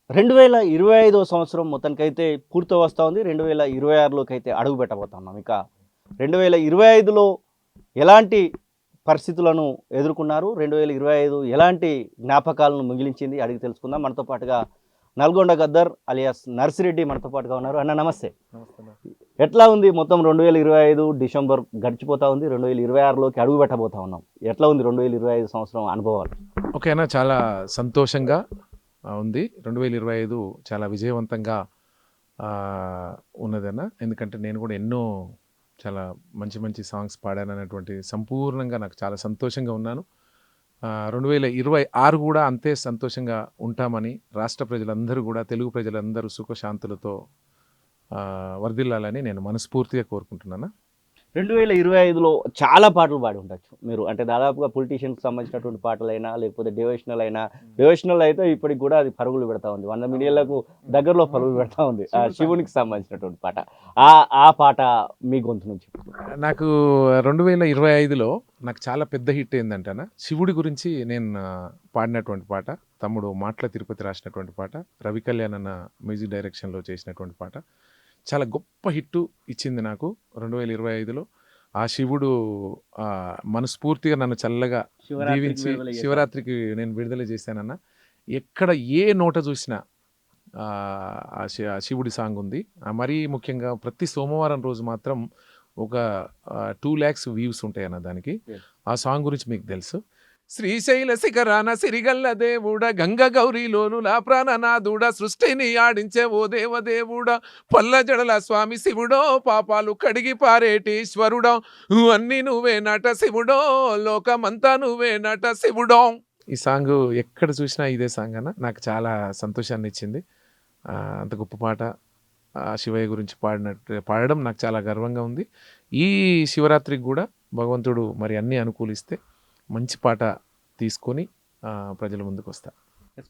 2025వ సంవత్సరం మొత్తానికైతే పూర్తి వస్తూ ఉంది. 2026లోకి అయితే అడుగు పెట్టబోతున్నాం. ఇక 2025లో ఎలాంటి పరిస్థితులను ఎదుర్కొన్నారు, 2025 ఎలాంటి జ్ఞాపకాలను మిగిలించింది అడిగి తెలుసుకుందాం. మనతో పాటుగా నల్గొండ గద్దర్ అలియాస్ నర్సిరెడ్డి మనతో పాటుగా ఉన్నారు. అన్న నమస్తే. ఎట్లా ఉంది మొత్తం 2025 డిసెంబర్ గడిచిపోతా ఉంది, 2026లోకి అడుగు పెట్టబోతా ఉన్నాం. ఎట్లా ఉంది 2025 సంవత్సరం అనుభవాలు? ఓకే అన్న, చాలా సంతోషంగా ఉంది. 2025 చాలా విజయవంతంగా ఉన్నదన్న. ఎందుకంటే నేను కూడా ఎన్నో చాలా మంచి మంచి సాంగ్స్ పాడాను అనేటువంటి సంపూర్ణంగా నాకు చాలా సంతోషంగా ఉన్నాను. 2026 కూడా అంతే సంతోషంగా ఉంటామని రాష్ట్ర ప్రజలందరూ కూడా, తెలుగు ప్రజలందరూ సుఖశాంతులతో వర్ధిల్లాలని నేను మనస్ఫూర్తిగా కోరుకుంటున్నాను. 2025లో చాలా పాటలు పాడి ఉండొచ్చు మీరు, అంటే దాదాపుగా పొలిటీషియన్కి సంబంధించినటువంటి పాటలైనా లేకపోతే డివోషనల్ అయినా. డివోషనల్ అయితే ఇప్పటికి కూడా అది పరుగులు పెడతా ఉంది, 100 మిలియన్లకు దగ్గరలో పరుగులు పెడతా ఉంది. ఆ శివునికి సంబంధించినటువంటి పాట, ఆ పాట మీ గొంతు నుంచి. నాకు 2025లో నాకు చాలా పెద్ద హిట్ ఏంటంటే శివుడి గురించి నేను పాడినటువంటి పాట, తమ్ముడు మాట్ల తిరుపతి రాసినటువంటి పాట, రవి కళ్యాణ్ అన్న మ్యూజిక్ డైరెక్షన్లో చేసినటువంటి పాట చాలా గొప్ప హిట్టు ఇచ్చింది నాకు 2025లో. ఆ శివుడు మనస్ఫూర్తిగా నన్ను చల్లగా దీవించి శివరాత్రికి నేను విడుదల చేశానన్న. ఎక్కడ ఏ నోట చూసినా ఆ శివుడి సాంగ్ ఉంది. మరీ ముఖ్యంగా ప్రతి సోమవారం రోజు మాత్రం ఒక 2 lakhs వ్యూస్ ఉంటాయన్న దానికి. ఆ సాంగ్ గురించి మీకు తెలుసు. శ్రీశైల శిఖరాన సిరిగల్ల దేవుడ, గంగ గౌరీలోను లా ప్రాణనాథుడ, సృష్టిని ఆడించే ఓ దేవదేవుడ, పల్ల జడల స్వామి శివుడో, పాపాలు కడిగి పారేటీశ్వరుడో, అన్ని నువ్వే నట శివుడో, లోకమంతా నువ్వే నట శివుడో. ఈ సాంగ్ ఎక్కడ చూసినా ఇదే సాంగ్ అన్న. నాకు చాలా సంతోషాన్ని ఇచ్చింది. అంత గొప్ప పాట శివయ్య గురించి పాడడం నాకు చాలా గర్వంగా ఉంది. ఈ శివరాత్రికి కూడా భగవంతుడు మరి అన్నీ అనుకూలిస్తే మంచి పాట తీసుకొని ప్రజల ముందుకు వస్తా.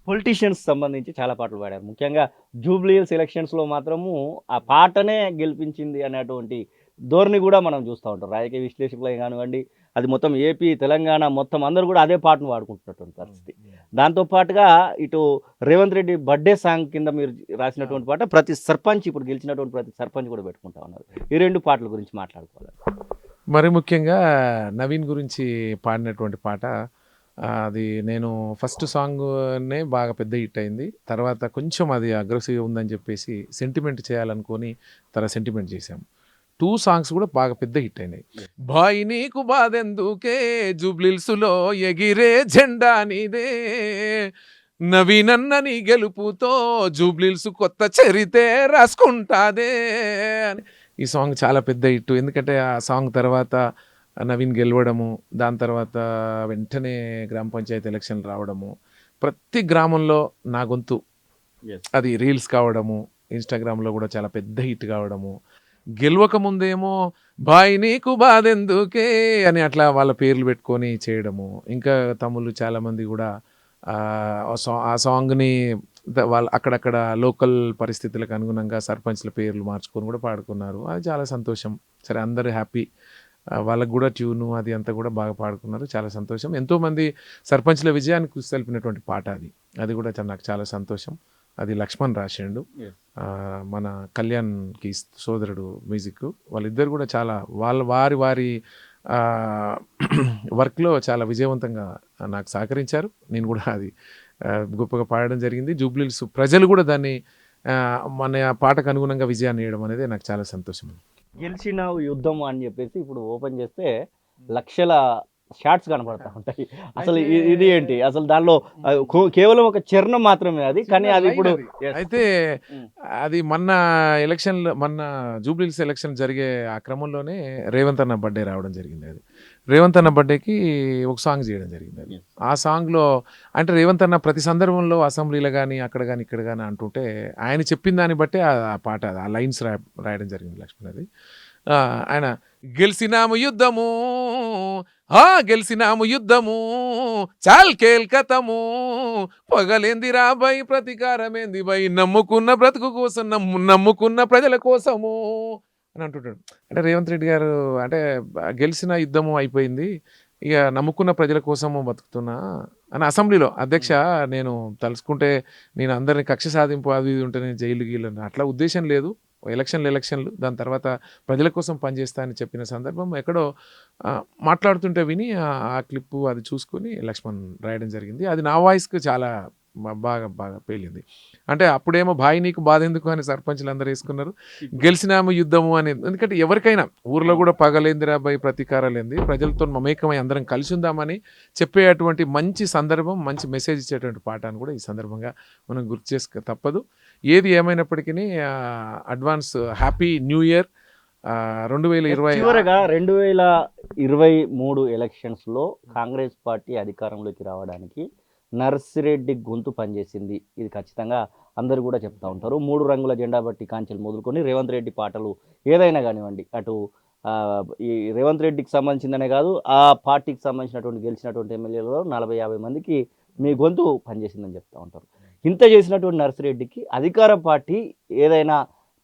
పొలిటీషియన్స్ సంబంధించి చాలా పాటలు పాడారు. ముఖ్యంగా జూబ్లీహిల్స్ ఎలక్షన్స్లో మాత్రము ఆ పాటనే గెలిపించింది అనేటువంటి ధోరణి కూడా మనం చూస్తూ ఉంటాం. రాజకీయ విశ్లేషకులే కానివ్వండి, అది మొత్తం ఏపీ తెలంగాణ మొత్తం అందరూ కూడా అదే పాటను వాడుకుంటున్నటువంటి పరిస్థితి. దాంతోపాటుగా ఇటు రేవంత్ రెడ్డి బర్త్డే సాంగ్ కింద మీరు రాసినటువంటి పాట ప్రతి సర్పంచ్, ఇప్పుడు గెలిచినటువంటి ప్రతి సర్పంచ్ కూడా పెట్టుకుంటా ఉన్నారు. ఈ 2 పాటల గురించి మాట్లాడుకోవాలి. మరి ముఖ్యంగా నవీన్ గురించి పాడినటువంటి పాట, అది నేను ఫస్ట్ సాంగ్నే బాగా పెద్ద హిట్ అయింది. తర్వాత కొంచెం అది అగ్రెసివ్గా ఉందని చెప్పేసి సెంటిమెంట్ చేయాలనుకొని సెంటిమెంట్ చేశాము. 2 సాంగ్స్ కూడా బాగా పెద్ద హిట్ అయినాయి. బాయ్ నీకు బాధెందుకే, జూబ్లీహిల్స్లో ఎగిరే జెండా నీదే, నవీనన్న నీ గెలుపుతో జూబ్లీహిల్స్ కొత్త చరితే రాసుకుంటాదే అని. ఈ సాంగ్ చాలా పెద్ద హిట్. ఎందుకంటే ఆ సాంగ్ తర్వాత నవీన్ గెలవడము, దాని తర్వాత వెంటనే గ్రామ పంచాయతీ ఎలక్షన్లు రావడము, ప్రతి గ్రామంలో నా గొంతు అది రీల్స్ కావడము, ఇన్స్టాగ్రామ్లో కూడా చాలా పెద్ద హిట్ కావడము. గెలవక ముందేమో బాయ్ నీకు బాధెందుకే అని అట్లా వాళ్ళ పేర్లు పెట్టుకొని చేయడము. ఇంకా తమ్ముళ్ళు చాలామంది కూడా ఆ సాంగ్ని వాళ్ళు అక్కడక్కడ లోకల్ పరిస్థితులకు అనుగుణంగా సర్పంచ్ల పేర్లు మార్చుకొని కూడా పాడుకున్నారు. అది చాలా సంతోషం. సరే, అందరూ హ్యాపీ. వాళ్ళకు కూడా ట్యూను అది అంతా కూడా బాగా పాడుకున్నారు. చాలా సంతోషం. ఎంతోమంది సర్పంచ్ల విజయానికి కృషి తెలిపినటువంటి పాట అది కూడా నాకు చాలా సంతోషం. అది లక్ష్మణ్ రాసిండు, మన కళ్యాణ్కి సోదరుడు మ్యూజిక్. వాళ్ళిద్దరు కూడా చాలా వారి వర్క్లో చాలా విజయవంతంగా నాకు సహకరించారు. నేను కూడా అది గొప్పగా పాడడం జరిగింది. జూబ్లీహిల్స్ ప్రజలు కూడా దాన్ని మన పాటకు అనుగుణంగా విజయాన్ని ఇవ్వడం అనేది నాకు చాలా సంతోషం. గెలిచిన యుద్ధం అని చెప్పేసి ఇప్పుడు ఓపెన్ చేస్తే లక్షల షార్ట్స్ కనబడతా ఉంటాయి. అసలు ఇది ఏంటి అసలు? దానిలో కేవలం ఒక చరణం మాత్రమే అది, కానీ అది ఇప్పుడు అయితే అది మొన్న జూబ్లీహిల్స్ ఎలక్షన్ జరిగే ఆ క్రమంలోనే రేవంత్ అన్న బర్త్డే రావడం జరిగింది. అది రేవంత్ అన్న బర్త్డేకి ఒక సాంగ్ చేయడం జరిగింది. అది ఆ సాంగ్లో అంటే రేవంత్ అన్న ప్రతి సందర్భంలో అసెంబ్లీలో కానీ అక్కడ కానీ ఇక్కడ కానీ అంటుంటే ఆయన చెప్పిన దాన్ని బట్టే ఆ పాట, ఆ లైన్స్ రాయడం జరిగింది లక్ష్మణ్. అది ఆయన గెలిచినాము యుద్ధము, గెలిచినాము యుద్ధము, చాల్ కేల్కతము, పగలేంది రాబై ప్రతీకారమేంది బై, నమ్ముకున్న బ్రతుకు కోసం నమ్ముకున్న ప్రజల కోసము అని అంటుంటాడు. అంటే రేవంత్ రెడ్డి గారు అంటే గెలిచిన యుద్ధము అయిపోయింది, ఇక నమ్ముకున్న ప్రజల కోసము బతుకుతున్నా అని అసెంబ్లీలో అధ్యక్ష నేను తలుచుకుంటే నేను అందరిని కక్ష సాధింపు అది ఇది ఉంటే నేను జైలు గీలు అట్లా ఉద్దేశం లేదు. ఎలక్షన్లు దాని తర్వాత ప్రజల కోసం పనిచేస్తా అని చెప్పిన సందర్భం ఎక్కడో మాట్లాడుతుంటే విని ఆ క్లిప్పు అది చూసుకొని లక్ష్మణ్ రాయడం జరిగింది. అది నా వాయిస్కి చాలా బాగా బాగా పేలింది. అంటే అప్పుడేమో భాయ్ నీకు బాధ ఎందుకు అని సర్పంచ్లు అందరూ వేసుకున్నారు, గెలిచినాము యుద్ధము అనేది. ఎందుకంటే ఎవరికైనా ఊర్లో కూడా పగలేందిరా భయ్ ప్రతీకారాలేంది, ప్రజలతో మమేకమై అందరం కలిసి ఉందామని చెప్పేటువంటి మంచి సందర్భం, మంచి మెసేజ్ ఇచ్చేటువంటి పాట అని కూడా ఈ సందర్భంగా మనం గుర్తు చేసుకో తప్పదు. ఏది ఏమైనప్పటికీ అడ్వాన్స్ హ్యాపీ న్యూ ఇయర్ 2020. చివరగా 2023 ఎలక్షన్స్లో కాంగ్రెస్ పార్టీ అధికారంలోకి రావడానికి నర్సిరెడ్డి గొంతు పనిచేసింది. ఇది ఖచ్చితంగా అందరూ కూడా చెప్తా ఉంటారు. 3 రంగుల జెండా బట్టి కాంచెలు మొదలుకొని రేవంత్ రెడ్డి పాటలు ఏదైనా కానివ్వండి, అటు ఈ రేవంత్ రెడ్డికి సంబంధించిందనే కాదు, ఆ పార్టీకి సంబంధించినటువంటి గెలిచినటువంటి ఎమ్మెల్యేలలో 40-50 మందికి మీ గొంతు పనిచేసిందని చెప్తా ఉంటారు. ఇంత చేసినటువంటి నర్సిరెడ్డికి అధికార పార్టీ ఏదైనా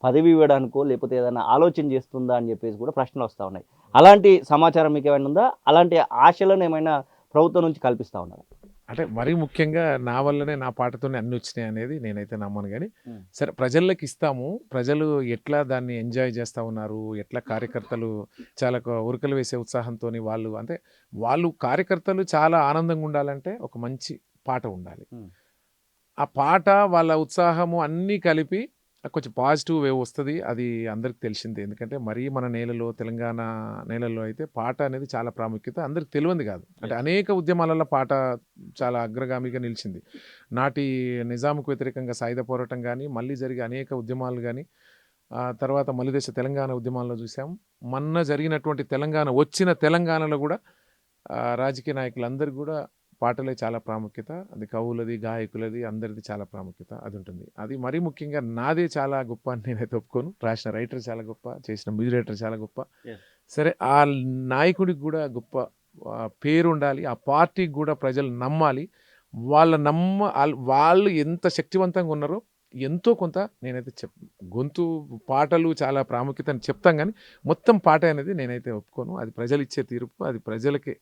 పదవి ఇవ్వడానికో లేకపోతే ఏదైనా ఆలోచన చేస్తుందా అని చెప్పేసి కూడా ప్రశ్నలు వస్తూ ఉన్నాయి. అలాంటి సమాచారం మీకు ఏమైనా ఉందా? అలాంటి ఆశలను ఏమైనా ప్రభుత్వం నుంచి కల్పిస్తూ ఉన్నారు? అంటే మరీ ముఖ్యంగా నా వల్లనే నా పాటతోనే అన్ని వచ్చినాయి అనేది నేనైతే నమ్మను. కానీ సరే ప్రజల్లోకి ఇస్తాము, ప్రజలు ఎట్లా దాన్ని ఎంజాయ్ చేస్తూ ఉన్నారు, ఎట్లా కార్యకర్తలు చాలా ఉరకలు వేసే ఉత్సాహంతో వాళ్ళు కార్యకర్తలు చాలా ఆనందంగా ఉండాలంటే ఒక మంచి పాట ఉండాలి. ఆ పాట వాళ్ళ ఉత్సాహము అన్నీ కలిపి కొంచెం పాజిటివ్ వేవ్ వస్తుంది. అది అందరికి తెలిసిందే. ఎందుకంటే మరీ మన నేలలో, తెలంగాణ నేలలో అయితే పాట అనేది చాలా ప్రాముఖ్యత అందరికి తెలియంది కాదు. అంటే అనేక ఉద్యమాలలో పాట చాలా అగ్రగామిగా నిలిచింది. నాటి నిజాంకు వ్యతిరేకంగా సాయుధ పోరాటం కానీ, మళ్ళీ జరిగే అనేక ఉద్యమాలు కానీ, తర్వాత మలిదేశ తెలంగాణ ఉద్యమాల్లో చూసాం. మొన్న జరిగినటువంటి వచ్చిన తెలంగాణలో కూడా రాజకీయ నాయకులందరికీ కూడా పాటలే చాలా ప్రాముఖ్యత. అది కవులది, గాయకులది, అందరిది చాలా ప్రాముఖ్యత అది ఉంటుంది. అది మరీ ముఖ్యంగా నాదే చాలా గొప్ప అని నేనైతే ఒప్పుకోను. రాసిన రైటర్ చాలా గొప్ప, చేసిన మ్యూజిక్ డైరెక్టర్ చాలా గొప్ప. సరే ఆ నాయకుడికి కూడా గొప్ప పేరు ఉండాలి, ఆ పార్టీకి కూడా ప్రజలు నమ్మాలి. వాళ్ళు ఎంత శక్తివంతంగా ఉన్నారో ఎంతో కొంత నేనైతే గొంతు పాటలు చాలా ప్రాముఖ్యత అని చెప్తాం, కానీ మొత్తం పాట అనేది నేనైతే ఒప్పుకోను. అది ప్రజలు ఇచ్చే తీర్పు, అది ప్రజలకే.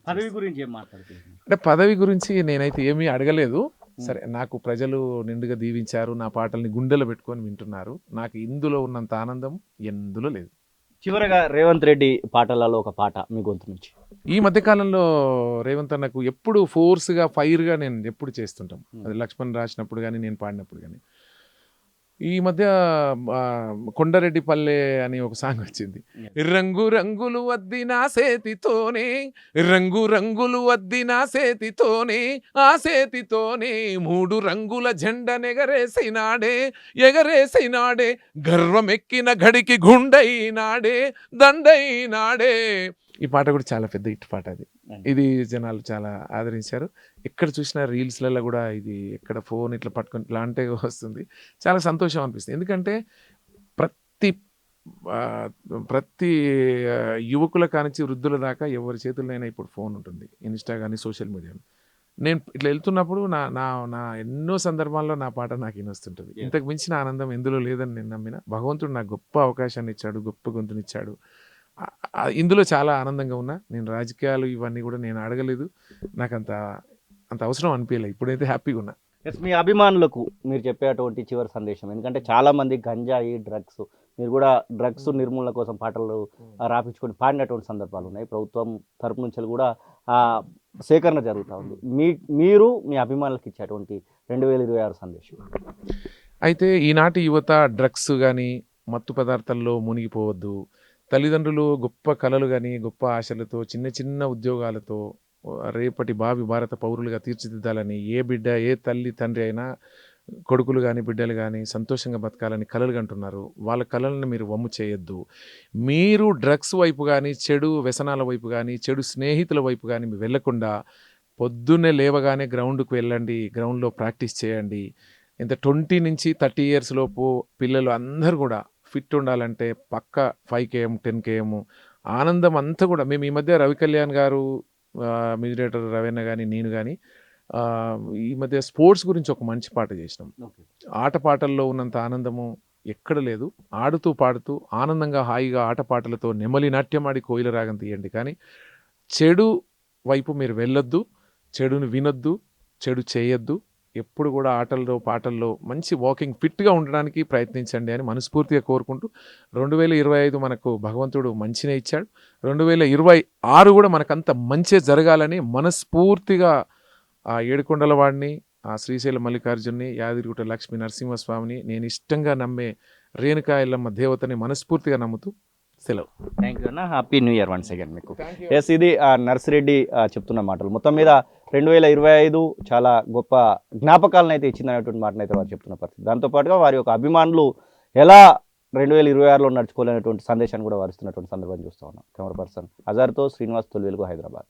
పదవి గురించి ఏం మాట్లాడుతున్నారు? అంటే పదవి గురించి నేనైతే ఏమీ అడగలేదు. సరే నాకు ప్రజలు నిండుగా దీవించారు, నా పాటల్ని గుండెలో పెట్టుకొని వింటున్నారు. నాకు ఇందులో ఉన్నంత ఆనందం ఎందులో లేదు. చివరగా రేవంత్ రెడ్డి పాటలలో ఒక పాట మీ గొంతు నుంచి. ఈ మధ్యకాలంలో రేవంత్ అన్నకు ఎప్పుడు ఫోర్స్గా ఫైర్గా నేను ఎప్పుడు చేస్తుంటాం. అది లక్ష్మణ్ రాసినప్పుడు కానీ, నేను పాడినప్పుడు కానీ. ఈ మధ్య కొండరెడ్డి పల్లె అని ఒక సాంగ్ వచ్చింది. రంగు రంగులు వద్దిన సేతితోనే, రంగు రంగులు వద్దిన సేతితోనే, ఆ సేతితోనే 3 రంగుల జెండనెగరేసినాడే, ఎగరేసినాడే, గర్వమెక్కిన గడికి గుండైనాడే, దండైనాడే. ఈ పాట కూడా చాలా పెద్ద హిట్ పాట. ఇది జనాలు చాలా ఆదరించారు. ఎక్కడ చూసినా రీల్స్లలో కూడా ఇది ఎక్కడ ఫోన్ ఇట్లా పట్టుకొని ఇట్లా అంటే వస్తుంది. చాలా సంతోషం అనిపిస్తుంది. ఎందుకంటే ప్రతి యువకుల కానించి వృద్ధుల దాకా ఎవరి చేతుల్లోనైనా ఇప్పుడు ఫోన్ ఉంటుంది, ఇన్స్టా కానీ, సోషల్ మీడియాలో. నేను ఇట్లా వెళ్తున్నప్పుడు నా ఎన్నో సందర్భాల్లో నా పాట నాకు వినొస్తుంటుంది. ఇంతకు మించిన ఆనందం ఎందులో లేదని నేను నమ్మిన. భగవంతుడు నాకు గొప్ప అవకాశాన్ని ఇచ్చాడు, గొప్ప గొంతునిచ్చాడు. ఇందులో చాలా ఆనందంగా ఉన్నా. నేను రాజకీయాలు ఇవన్నీ కూడా నేను అడగలేదు, నాకు అంత అవసరం అనిపించలేదు. ఇప్పుడైతే హ్యాపీగా ఉన్నా. మీ అభిమానులకు మీరు చెప్పేటువంటి చివరి సందేశం, ఎందుకంటే చాలామంది గంజాయి, డ్రగ్స్, మీరు కూడా డ్రగ్స్ నిర్మూలన కోసం పాటలు రాపించుకొని పాడినటువంటి సందర్భాలు ఉన్నాయి. ప్రభుత్వం తరపు నుంచి కూడా సేకరణ జరుగుతూ ఉంది. మీరు మీ అభిమానులకు ఇచ్చేటువంటి 2026 సందేశం అయితే, ఈనాటి యువత డ్రగ్స్ కానీ, మత్తు పదార్థాల్లో మునిగిపోవద్దు. తల్లిదండ్రులు గొప్ప కళలు కానీ, గొప్ప ఆశలతో, చిన్న చిన్న ఉద్యోగాలతో రేపటి భారత పౌరులుగా తీర్చిదిద్దాలని ఏ బిడ్డ, ఏ తల్లి తండ్రి అయినా, కొడుకులు కానీ, బిడ్డలు కానీ సంతోషంగా బతకాలని కలలు కంటున్నారు. వాళ్ళ కళలను మీరు వమ్ము చేయొద్దు. మీరు డ్రగ్స్ వైపు కానీ, చెడు వ్యసనాల వైపు కానీ, చెడు స్నేహితుల వైపు కానీ మీరు వెళ్ళకుండా పొద్దున్నే లేవగానే గ్రౌండ్కి వెళ్ళండి, గ్రౌండ్లో ప్రాక్టీస్ చేయండి. ఇంత 20 నుంచి 30 ఇయర్స్ లోపు పిల్లలు అందరూ కూడా ఫిట్ ఉండాలంటే పక్క 5 km 10 km ఆనందం అంతా కూడా. మేము ఈ మధ్య రవి కళ్యాణ్ గారు, మ్యూజిక్ డైరెక్టర్ రవీణ కానీ, నేను కానీ ఈ మధ్య స్పోర్ట్స్ గురించి ఒక మంచి పాట చేసినాం. ఆటపాటల్లో ఉన్నంత ఆనందము ఎక్కడ లేదు. ఆడుతూ పాడుతూ ఆనందంగా హాయిగా ఆటపాటలతో నెమలి నాట్యం ఆడి కోయిల రాగం తీయండి. కానీ చెడు వైపు మీరు వెళ్ళొద్దు, చెడుని వినొద్దు, చెడు చేయొద్దు. ఎప్పుడు కూడా ఆటల్లో పాటల్లో మంచి వాకింగ్ ఫిట్గా ఉండడానికి ప్రయత్నించండి అని మనస్ఫూర్తిగా కోరుకుంటూ 2025 మనకు భగవంతుడు మంచినే ఇచ్చాడు. 2026 కూడా మనకంత మంచి జరగాలని మనస్ఫూర్తిగా ఆ ఏడుకొండల వాడిని, ఆ శ్రీశైల మల్లికార్జున్ని, యాదగిరిగుట్ట లక్ష్మీ నరసింహస్వామిని, నేను ఇష్టంగా నమ్మే రేణుకా ఎల్లమ్మ దేవతని మనస్ఫూర్తిగా నమ్ముతూ సెలవు. థ్యాంక్ యూ అన్న. Happy new year once again మీకు. ఎస్, ఇది నర్సిరెడ్డి చెప్తున్న మాటలు. మొత్తం మీద 2025 చాలా గొప్ప జ్ఞాపకాలను అయితే ఇచ్చిందనేటువంటి మాటను అయితే వారు చెప్తున్న పరిస్థితి. దాంతోపాటుగా వారి యొక్క అభిమానులు ఎలా 2026లో నడుచుకోలేనటువంటి సందేశాన్ని కూడా వారు ఇస్తున్నటువంటి సందర్భాన్ని చూస్తూ ఉన్నాం. కెమెరా పర్సన్ అజార్తో శ్రీనివాస్, తొలి వెలుగు, హైదరాబాద్.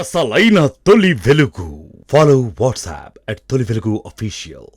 అసలైన తొలి వెలుగు. ఫాలో వాట్సాప్ @తొలి వెలుగు అఫీషియల్.